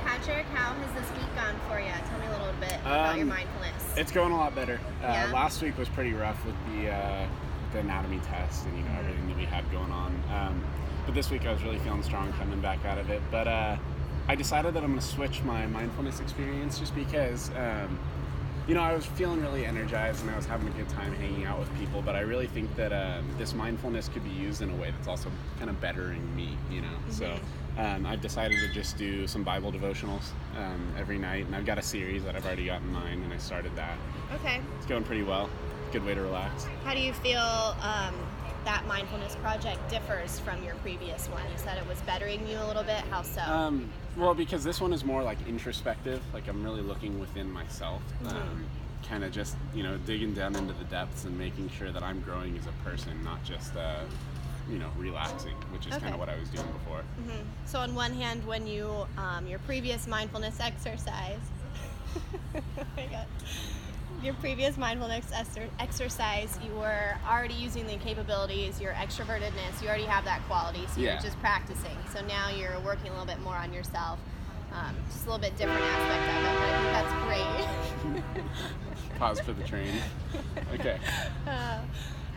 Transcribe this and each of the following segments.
Patrick. How has this week gone for you? Tell me a little bit about your mindfulness. It's going a lot better. Yeah? Last week was pretty rough with the anatomy test and everything that we had going on. But this week I was really feeling strong coming back out of it. But I decided that I'm going to switch my mindfulness experience just because I was feeling really energized and I was having a good time hanging out with people. But I really think that this mindfulness could be used in a way that's also kind of bettering me. Mm-hmm. So I've decided to just do some Bible devotionals every night, and I've got a series that I've already got in mind, and I started that. Okay. It's going pretty well. Good way to relax. How do you feel that mindfulness project differs from your previous one? You said it was bettering you a little bit. How so? Well, because this one is more like introspective. Like I'm really looking within myself, kind of just digging down into the depths and making sure that I'm growing as a person, not just relaxing, which is kind of what I was doing before. Mm-hmm. So on one hand, when you your previous mindfulness exercise, oh my God. Your previous mindfulness exercise, you were already using the capabilities, your extrovertedness, you already have that quality, so you're just practicing. So now you're working a little bit more on yourself, just a little bit different aspect of it, but I think that's great. Pause for the train. Okay.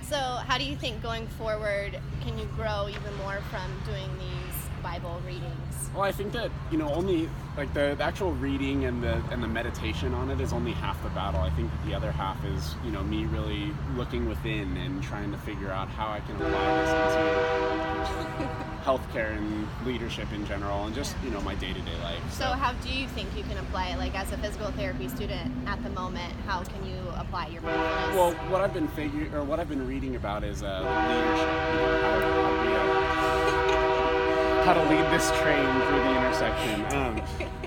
So how do you think going forward, can you grow even more from doing these Bible readings? Well, I think that only like the actual reading and the meditation on it is only half the battle. I think that the other half is me really looking within and trying to figure out how I can apply this into healthcare and leadership in general, and just my day-to-day life. So how do you think you can apply it? Like as a physical therapy student at the moment, how can you apply your mindfulness? Well, what I've been reading about is leadership. How to lead this train through the intersection,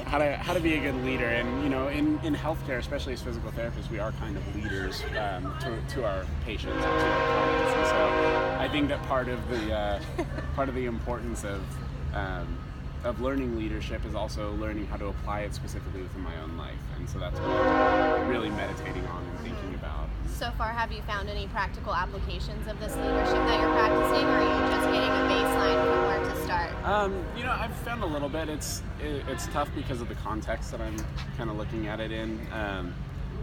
how to be a good leader, and in healthcare, especially as physical therapists, we are kind of leaders to our patients and to our clients, and so I think that part of the importance of learning leadership is also learning how to apply it specifically within my own life, and so that's what I'm really meditating on and thinking about. So far, have you found any practical applications of this leadership that you're practicing, or are you just getting a baseline from where to start? I've found a little bit. It's tough because of the context that I'm kind of looking at it in.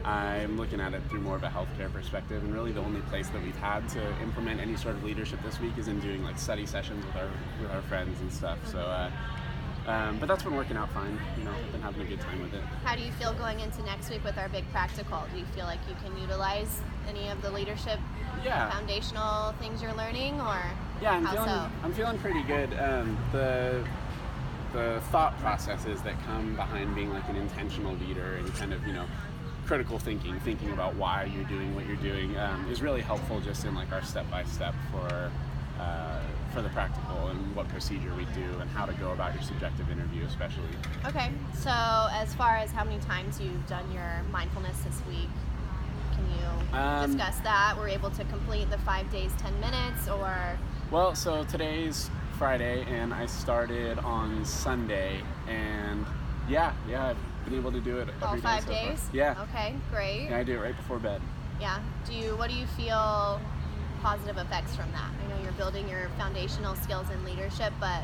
I'm looking at it through more of a healthcare perspective, and really the only place that we've had to implement any sort of leadership this week is in doing like study sessions with our friends and stuff. So. But that's been working out fine. I've been having a good time with it. How do you feel going into next week with our big practical? Do you feel like you can utilize any of the leadership foundational things you're learning, or I'm feeling pretty good. The thought processes that come behind being like an intentional leader and kind of critical thinking about why you're doing what you're doing is really helpful just in like our step-by-step for the practical and what procedure we do and how to go about your subjective interview especially. Okay, so as far as how many times you've done your mindfulness this week, can you discuss that? Were you able to complete the 5 days, 10 minutes, or? Well, so today's Friday and I started on Sunday, and I've been able to do it every day. All 5 days? So yeah. Okay, great. Yeah, I do it right before bed. Yeah. What do you feel positive effects from that? I know you're building your foundational skills in leadership, but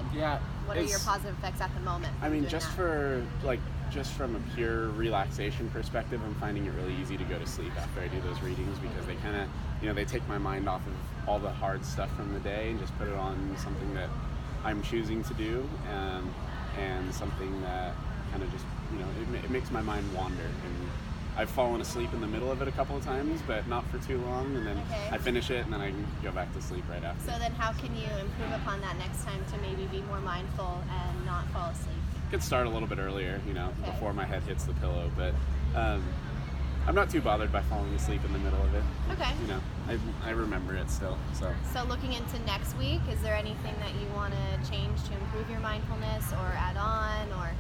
what are your positive effects at the moment? I mean, just from a pure relaxation perspective, I'm finding it really easy to go to sleep after I do those readings, because they kind of, they take my mind off of all the hard stuff from the day and just put it on something that I'm choosing to do, and something that kind of just, it makes my mind wander. And I've fallen asleep in the middle of it a couple of times, but not for too long, and then I finish it, and then I can go back to sleep right after. So then how can you improve upon that next time to maybe be more mindful and not fall asleep? Could start a little bit earlier, before my head hits the pillow, but I'm not too bothered by falling asleep in the middle of it. Okay. I remember it still, so. So looking into next week, is there anything that you want to change to improve your mindfulness or add on, or?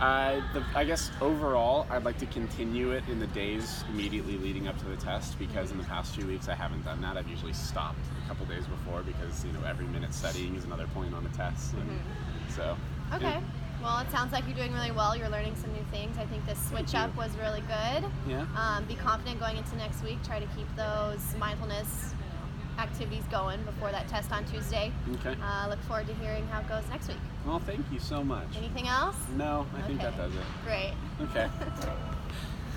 I guess overall, I'd like to continue it in the days immediately leading up to the test, because in the past few weeks I haven't done that. I've usually stopped a couple days before because every minute studying is another point on a test. And so. Okay. Yeah. Well, it sounds like you're doing really well. You're learning some new things. I think this switch up was really good. Yeah. Be confident going into next week. Try to keep those mindfulness activities going before that test on Tuesday. Okay. Look forward to hearing how it goes next week. Well, thank you so much. Anything else? No, I think Okay. that does it. Great. Okay.